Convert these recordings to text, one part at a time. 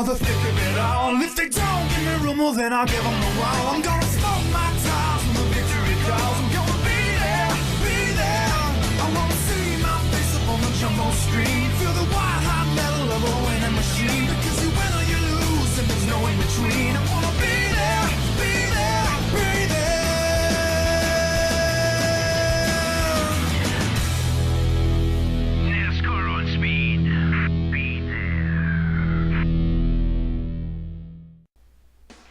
for the thick of it all. If they don't give me room, well then I'll give them a while. I'm gonna smoke my tires when the victory calls. I'm gonna be there, be there. I wanna see my face up on the jumbo screen. Feel the white hot metal of a winning machine. Because you win or you lose and there's no in between. I wanna be there, be there, be there. NASCAR on speed. Be there.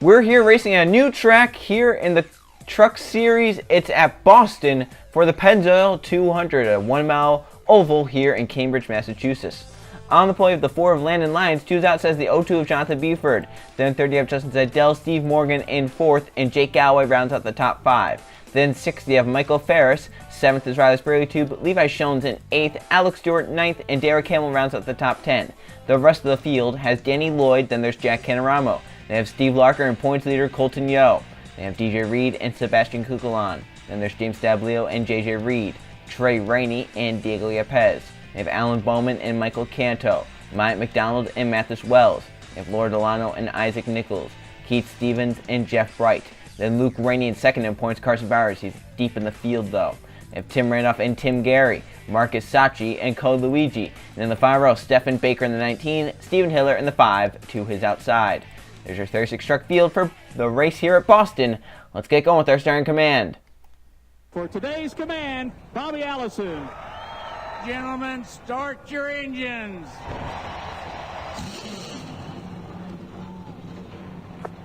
We're here racing a new track here in the Truck Series. It's at Boston for the Pennzoil 200, a 1-mile oval here in Cambridge, Massachusetts. On the pole of the 4 of Landon Lyons, 2's out says the 02 of Jonathan Buford. Then 30 of Justin Seidel, Steve Morgan in 4th, and Jake Galloway rounds out the top 5. Then 60 of Michael Ferris, 7th is Riley Sprague-Tube, Levi Shones in 8th, Alex Stewart 9th, and Derek Hamill rounds out the top 10. The rest of the field has Danny Lloyd, then there's Jack Canaramo. They have Steve Larker and points leader Colton Yo. They have DJ Reed and Sebastian Kukulon. Then there's James Dablio and JJ Reed, Trey Rainey and Diego Yepes. They have Alan Bowman and Michael Canto, Myatt McDonald and Mathis Wells. They have Laura Delano and Isaac Nichols, Keith Stevens and Jeff Bright. Then Luke Rainey in 2nd in points, Carson Bowers. He's deep in the field though. They have Tim Randolph and Tim Gary, Marcus Sachi and Code Luigi. And in the 5 row, Stephen Baker in the 19, Stephen Hiller in the 5 to his outside. There's your 36 truck field for the race here at Boston. Let's get going with our starting command. For today's command, Bobby Allison. Gentlemen, start your engines.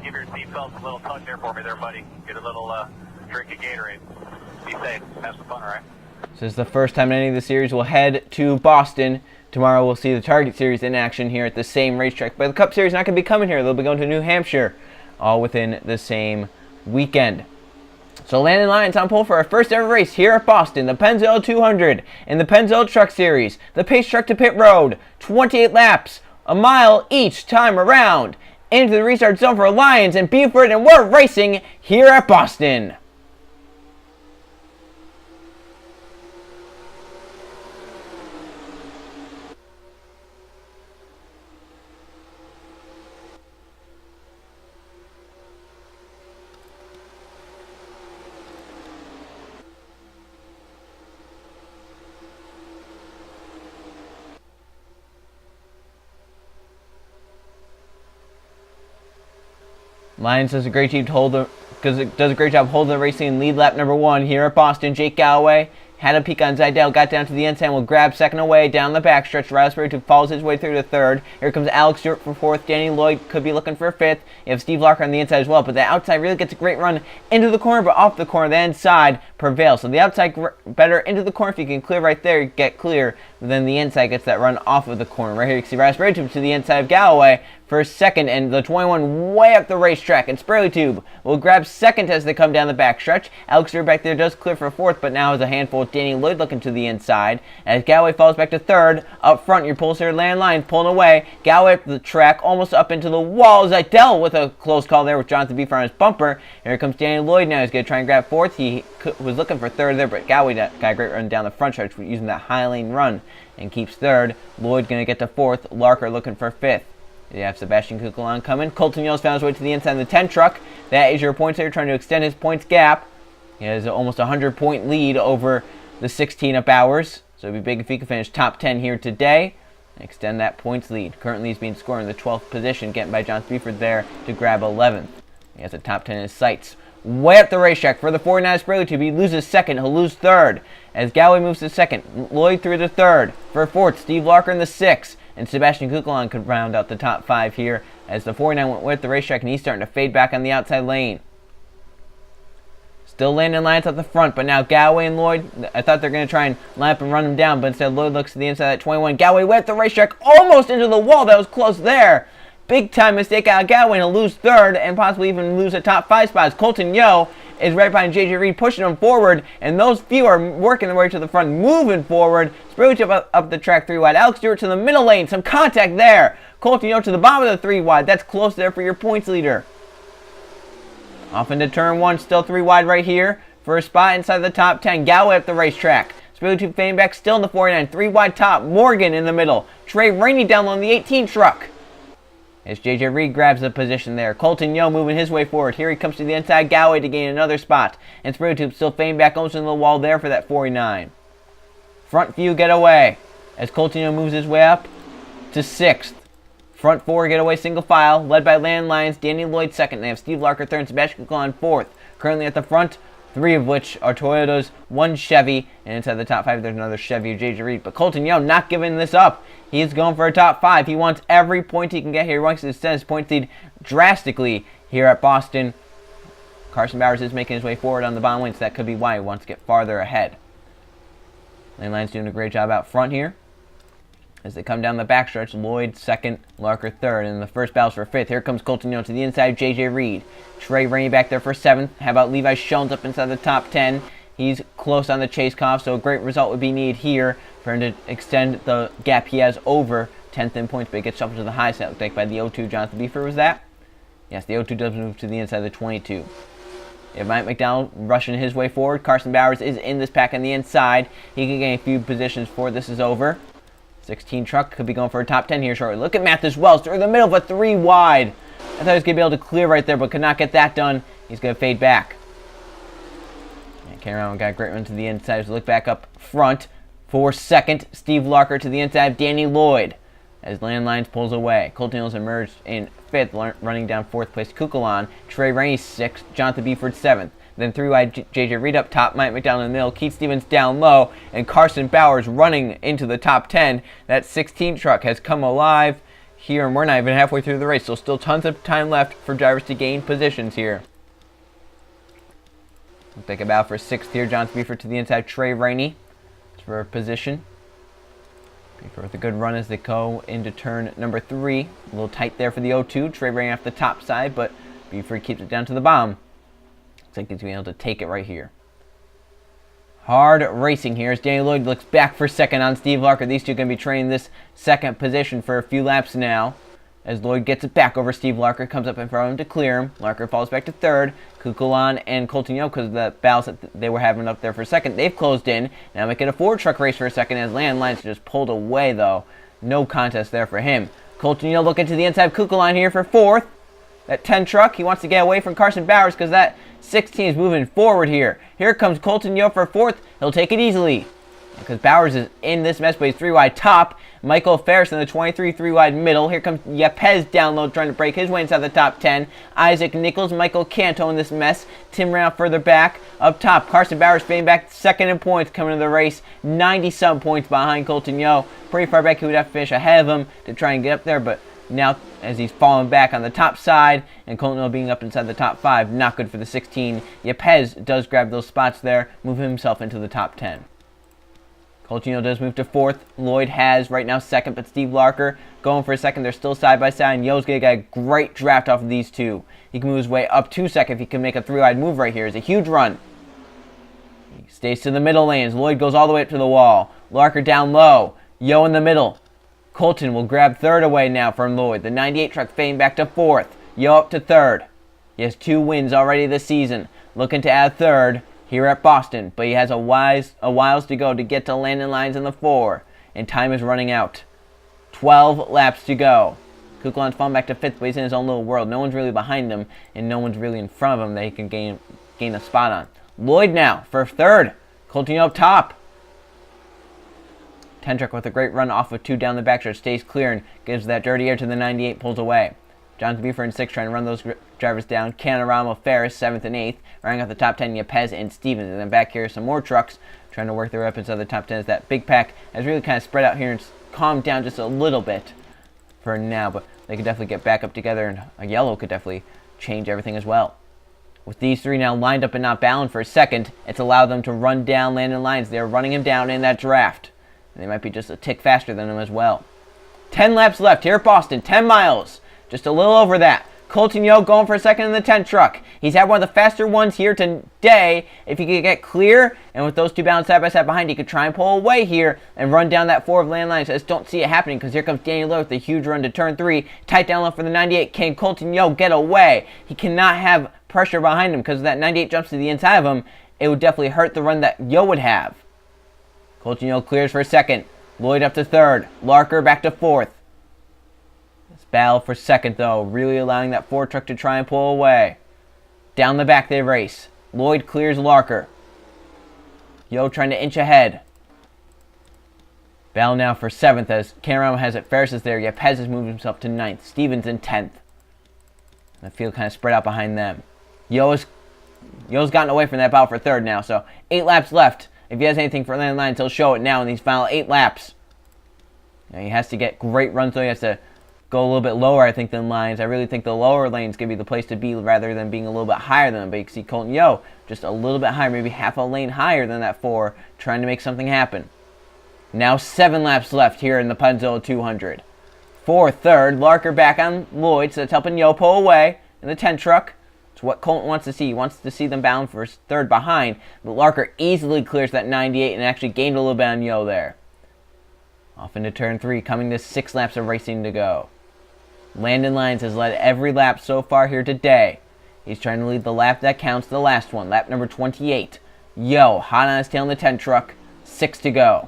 Give your seatbelts a little tug there for me there, buddy. Get a little drink of Gatorade. Be safe. Have some fun, all right? This is the first time any of the series will head to Boston. Tomorrow we'll see the Target Series in action here at the same racetrack. But the Cup Series is not going to be coming here. They'll be going to New Hampshire, all within the same weekend. So Landon Lyons on pole for our first ever race here at Boston, the Pennzoil 200 in the Pennzoil Truck Series. The pace truck to pit road, 28 laps, a mile each time around. Into the restart zone for Lyons and Buford, and we're racing here at Boston. Lyons does a great job holding the racing in lead lap number 1 here at Boston. Jake Galloway had a peek on Seidel, got down to the inside, will grab 2nd away down the backstretch. Riley Sprague follows his way through to 3rd. Here comes Alex Stewart for 4th. Danny Lloyd could be looking for 5th. You have Steve Larker on the inside as well, but the outside really gets a great run into the corner, but off the corner, the inside prevails. So the outside better into the corner. If you can clear right there, you get clear. But then the inside gets that run off of the corner. Right here you can see Riley Sprague to the inside of Galloway for 2nd, and the 21 way up the racetrack. And Sprague will grab 2nd as they come down the backstretch. Alex Stewart back there does clear for 4th, but now has a handful with Danny Lloyd looking to the inside. As Galloway falls back to 3rd, up front, your pole here, Landon Lyons pulling away. Galloway up the track, almost up into the wall. Seidel with a close call there with Jonathan Buford on his bumper. Here comes Danny Lloyd now. He's going to try and grab 4th. He was looking for 3rd there, but Galloway got a great run down the front stretch using that high lane run and keeps 3rd. Lloyd going to get to 4th. Larker looking for 5th. You have Sebastian Kukulon coming. Colton Yo's found his way to the inside of the 10 truck. That is your points there, trying to extend his points gap. He has almost a 100-point lead over the 16 of Bowers. So it'd be big if he could finish top 10 here today and extend that points lead. Currently he's being scored in the 12th position, getting by Jonathan Buford there to grab 11th. He has a top 10 in his sights. Way up the racetrack for the 49 Sprague-Tube. He loses 2nd. He'll lose 3rd. As Galloway moves to 2nd. Lloyd through to 3rd. For 4th, Steve Larker in the 6th. And Sebastian Kukulon could round out the top 5 here as the 49 went with the racetrack, and he's starting to fade back on the outside lane. Still Landon Lyons at the front, but now Galloway and Lloyd, I thought they're going to try and line up and run him down, but instead Lloyd looks to the inside of that 21. Galloway went the racetrack almost into the wall. That was close there. Big time mistake out of Galloway, and he'll lose 3rd and possibly even lose the top 5 spots. Colton Yo is right behind JJ Reed, pushing him forward, and those few are working their way to the front, moving forward. Sprague up the track 3 wide. Alex Stewart to the middle lane, some contact there. Colton Yo to the bottom of the 3 wide. That's close there for your points leader. Off into turn 1, still 3 wide right here for a spot inside the top 10. Galloway up the racetrack. Sprague fading back still in the 49, 3 wide top. Morgan in the middle. Trey Rainey down low in the 18 truck. As J.J. Reed grabs the position there. Colton Yo moving his way forward. Here he comes to the inside. Galloway to gain another spot. And Spiritude still fading back almost into the wall there for that 49. Front view getaway. As Colton Yo moves his way up to 6th. Front 4 getaway single file. Led by Landon Lyons. Danny Lloyd 2nd. They have Steve Larker 3rd and Sebastian Kukulon 4th. Currently at the front. 3 of which are Toyotas, 1 Chevy, and inside the top 5 there's another Chevy of J.J. Reed. But Colton Yo not giving this up. He's going for a top 5. He wants every point he can get here. He wants to extend his point lead drastically here at Boston. Carson Bowers is making his way forward on the bottom lane, so that could be why he wants to get farther ahead. Lane Lyons doing a great job out front here. As they come down the backstretch, Lloyd 2nd, Larker 3rd, and the first battles for 5th. Here comes Colton Yo to the inside, J.J. Reed. Trey Rainey back there for 7th. How about Levi Schoens up inside the top 10? He's close on the chase cough, so a great result would be needed here for him to extend the gap he has over 10th in points, but he gets shuffled to the high side. Looks like by the 0-2, Jonathan Beefer was that? Yes, the 0-2 does move to the inside of the 22. You have Mike McDonald rushing his way forward. Carson Bowers is in this pack on the inside. He can gain a few positions before this is over. 16 truck could be going for a top 10 here shortly. Look at Mathis Wells through the middle of a 3 wide. I thought he was going to be able to clear right there, but could not get that done. He's going to fade back. Came around and got a great run to the inside. So look back up front for 2nd. Steve Larker to the inside. Danny Lloyd as Landon Lyons pulls away. Colton Yo's emerged in 5th, running down 4th place. Kukulon. Trey Rainey 6th. Jonathan Beeford 7th. Then 3 wide J.J. Reed up top, Mike McDonald in the middle, Keith Stevens down low, and Carson Bowers running into the top 10. That 16 truck has come alive here, and we're not even halfway through the race, so still tons of time left for drivers to gain positions here. Looks like a battle for 6th here. Jonathan Beeford to the inside, Trey Rainey for a position. Beeford with a good run as they go into turn number 3. A little tight there for the 0-2. Trey Rainey off the top side, but Beeford keeps it down to the bottom. Looks like he's being able to take it right here. Hard racing here as Danny Lloyd looks back for 2nd on Steve Larker. These two are going to be training this 2nd position for a few laps now. As Lloyd gets it back over Steve Larker, comes up in front of him to clear him. Larker falls back to 3rd. Kukulon and Colton Yo, because of the battles that they were having up there for 2nd, they've closed in. Now make it a 4-truck race for a 2nd as Landon Lyons just pulled away, though. No contest there for him. Colton Yo looking to the inside of Kukulon here for 4th. That 10 truck, he wants to get away from Carson Bowers because that 16 is moving forward here. Here comes Colton Yo for 4th. He'll take it easily because Bowers is in this mess, but he's 3 wide top. Michael Ferris in the 23, 3 wide middle. Here comes Yepes down low trying to break his way inside the top 10. Isaac Nichols, Michael Canto in this mess. Tim Rao further back. Up top, Carson Bowers fading back 2nd in points coming to the race. 90-some points behind Colton Yo. Pretty far back, he would have to finish ahead of him to try and get up there, but now as he's falling back on the top side and Colton Yo being up inside the top 5, not good for the 16. Yepes does grab those spots there, moving himself into the top 10. Colton Yo does move to 4th. Lloyd has right now 2nd, but Steve Larker going for a 2nd. They're still side by side, and Yo's going to get a great draft off of these two. He can move his way up to 2nd if he can make a 3-wide move right here. It's a huge run. He stays to the middle lanes. Lloyd goes all the way up to the wall. Larker down low. Yo in the middle. Colton will grab 3rd away now from Lloyd. The 98 truck fading back to 4th. Yo up to 3rd. He has 2 wins already this season. Looking to add 3rd here at Boston, but he has a whiles to go to get to Landon Lyons in the 4, and time is running out. 12 laps to go. Kukulon's falling back to 5th, but he's in his own little world. No one's really behind him, and no one's really in front of him that he can gain a spot on. Lloyd now for 3rd. Colton Yo up top. 10 truck with a great run off of 2 down the backstretch, stays clear and gives that dirty air to the 98, pulls away. Jonathan Beefer in 6th trying to run those drivers down. Canorama, Ferris 7th and 8th. Rounding out the top 10, Yepes and Stevens. And then back here, some more trucks trying to work their way up inside the top 10 as that big pack has really kind of spread out here and calmed down just a little bit for now. But they could definitely get back up together, and a yellow could definitely change everything as well. With these 3 now lined up and not battling for a 2nd, it's allowed them to run down Landon Lyons. They're running him down in that draft. And they might be just a tick faster than him as well. 10 laps left here at Boston. 10 miles. Just a little over that. Colton Yo going for a 2nd in the 10 truck. He's had one of the faster ones here today. If he could get clear, and with those two balanced side by side behind, he could try and pull away here and run down that 4 of Landon Lyons. I just don't see it happening because here comes Danny Lloyd with a huge run to turn 3. Tight down low for the 98. Can Colton Yo get away? He cannot have pressure behind him because if that 98 jumps to the inside of him, it would definitely hurt the run that Yo would have. Colton Yo clears for a 2nd. Lloyd up to 3rd. Larker back to 4th. battle for second, though, really allowing that Ford truck to try and pull away. Down the back they race. Lloyd clears Larker. Yo trying to inch ahead. Battle now for 7th as Cameron has it. Ferris is there, yet Pez has moved himself to 9th. Stevens in 10th. The field kind of spread out behind them. Yo's gotten away from that battle for 3rd now, so 8 laps left. If he has anything for Landon Lyons, he'll show it now in these final 8 laps. Now, he has to get great runs, so he has to go a little bit lower, I think, than Lyons. I really think the lower lane's going to be the place to be rather than being a little bit higher than him. But you can see Colton Yo just a little bit higher, maybe half a lane higher than that 4, trying to make something happen. Now 7 laps left here in the Pennzoil 200. 3rd, Larker back on Lloyd, so that's helping Yo pull away in the 10 truck. It's what Colton wants to see. He wants to see them bound for 3rd behind, but Larker easily clears that 98 and actually gained a little bit on Yo there. Off into turn 3, coming to 6 laps of racing to go. Landon Lyons has led every lap so far here today. He's trying to lead the lap that counts, the last one, lap number 28. Yo, hot on his tail in the 10 truck, 6 to go.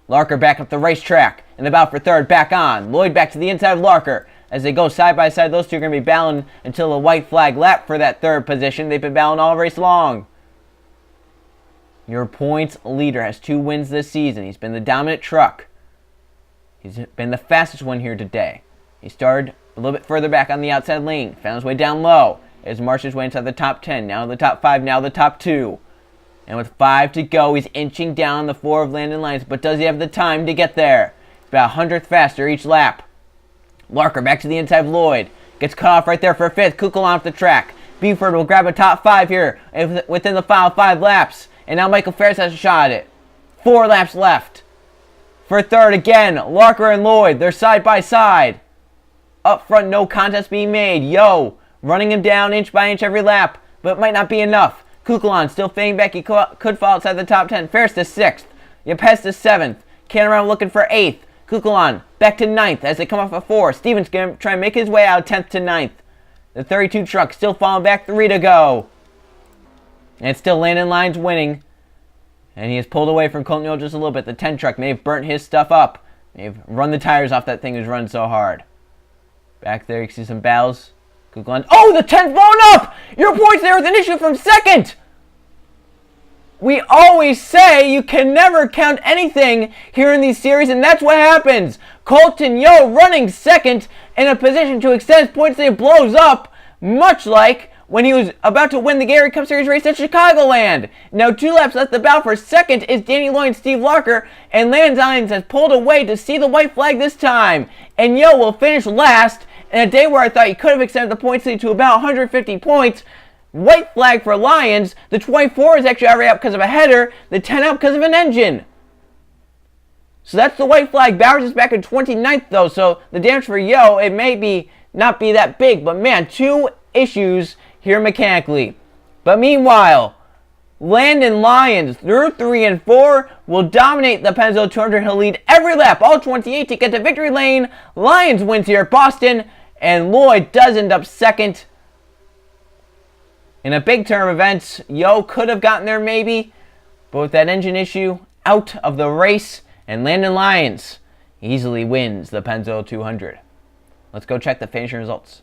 Larker back up the racetrack, and about for 3rd, back on. Lloyd back to the inside of Larker. As they go side by side, those two are going to be battling until the white flag lap for that 3rd position. They've been battling all race long. Your points leader has 2 wins this season. He's been the dominant truck. He's been the fastest one here today. He started a little bit further back on the outside lane, found his way down low, as marched his way inside the top 10, now the top 5, now the top 2. And with 5 to go, he's inching down the 4 of Landon Lyons, but does he have the time to get there? About 100th faster each lap. Larker back to the inside of Lloyd. Gets cut off right there for 5th. Kukul off the track. Buford will grab a top 5 here within the final 5 laps. And now Michael Ferris has a shot at it. 4 laps left. For 3rd again, Larker and Lloyd. They're side by side. Up front, no contest being made. Yo, running him down inch by inch every lap, but it might not be enough. Kukulon still fading back. He could fall outside the top 10. Ferris to 6th. Yepes to 7th. Cameron looking for 8th. Kukulon back to 9th as they come off a 4. Stevens going to try and make his way out 10th to 9th. The 32 truck still falling back, 3 to go. And it's still Landon Lyons winning. And he has pulled away from Colton Yo just a little bit. The 10 truck may have burnt his stuff up. May have run the tires off that thing who's running so hard. Back there you can see some battles. Kukulon. Oh, the 10's blown up! Your points there with an issue from 2nd! We always say you can never count anything here in these series, and that's what happens. Colton Yo running 2nd in a position to extend his points lead blows up, much like when he was about to win the Gary Cup Series race at Chicagoland. Now 2 laps left. The battle for 2nd is Danny Lloyd and Steve Larker, and Landon Lyons has pulled away to see the white flag this time. And Yo will finish last in a day where I thought he could have extended the points lead to about 150 points. White flag for Lyons. The 24 is actually already out because of a header. The 10 out because of an engine. So that's the white flag. Bowers is back in 29th though. So the damage for Yo, it may not be that big. But man, 2 issues here mechanically. But meanwhile, Landon Lyons through 3 and 4 will dominate the Pennzoil 200. He'll lead every lap, all 28 to get to victory lane. Lyons wins here at Boston. And Lloyd does end up 2nd. In a big term events, Yo could have gotten there maybe, but with that engine issue, out of the race, and Landon Lyons easily wins the Pennzoil 200. Let's go check the finishing results.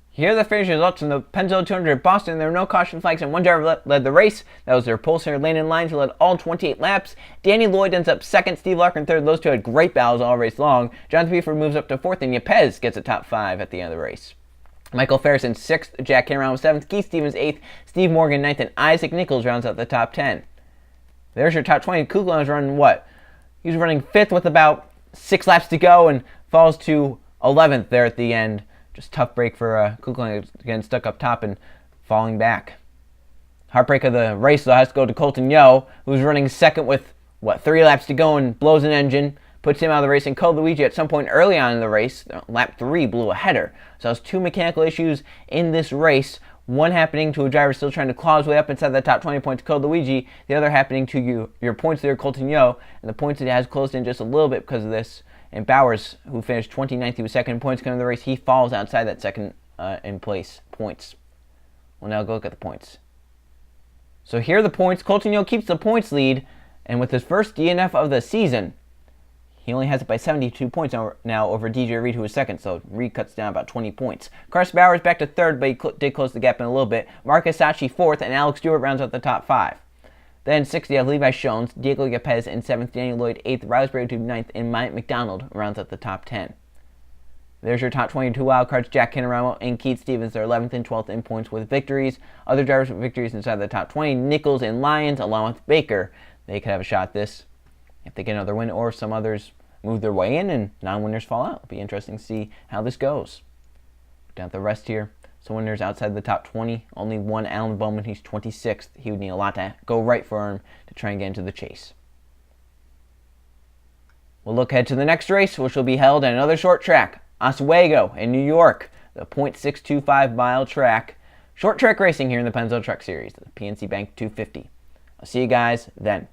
Here are the finishing results in the Pennzoil 200 at Boston. There were no caution flags, and one driver led the race. That was their pole sitter, Landon Lyons, who led all 28 laps. Danny Lloyd ends up 2nd, Steve Larker in 3rd. Those two had great battles all race long. Jonathan Buford moves up to 4th, and Yepes gets a top 5 at the end of the race. Michael Ferris in 6th, Jack Cameron was 7th, Keith Stevens 8th, Steve Morgan 9th, and Isaac Nichols rounds out the top 10. There's your top 20. Kukulon was running what? He was running 5th with about 6 laps to go and falls to 11th there at the end. Just tough break for Kukulon, getting stuck up top and falling back. Heartbreak of the race though has to go to Colton Yo, who's running 2nd with 3 laps to go and blows an engine. Puts him out of the race, and Cole Luigi at some point early on in the race, lap 3, blew a header. So there's 2 mechanical issues in this race. One happening to a driver still trying to claw his way up inside the top 20 points, Cole Luigi. The other happening to your points leader, Colton Yo. And the points leader has closed in just a little bit because of this. And Bowers, who finished 29th, he was 2nd in points coming to the race. He falls outside that 2nd in place points. We'll now go look at the points. So here are the points. Colton Yo keeps the points lead. And with his first DNF of the season, He only has it by 72 points now over DJ Reed, who is second, so Reed cuts down about 20 points. Carson Bauer is back to third, but he did close the gap in a little bit. Marcus Sachi fourth, and Alex Stewart rounds out the top 5. Then 6th, you have Levi Shones, Diego Gapez in 7th, Daniel Lloyd 8th, Raspberry Tube 9th, and Myatt McDonald rounds out the top 10. There's your top 22 wildcards. Jack Kinaramo and Keith Stevens are 11th and 12th in points with victories. Other drivers with victories inside the top 20, Nichols and Lyons, along with Baker. They could have a shot at this if they get another win, or some others move their way in and non-winners fall out. It'll be interesting to see how this goes. Down the rest here, some winners outside the top 20. Only one, Alan Bowman, he's 26th. He would need a lot to go right for him to try and get into the chase. We'll look ahead to the next race, which will be held at another short track, Oswego in New York, the .625 mile track. Short track racing here in the Pennzoil Truck Series, the PNC Bank 250. I'll see you guys then.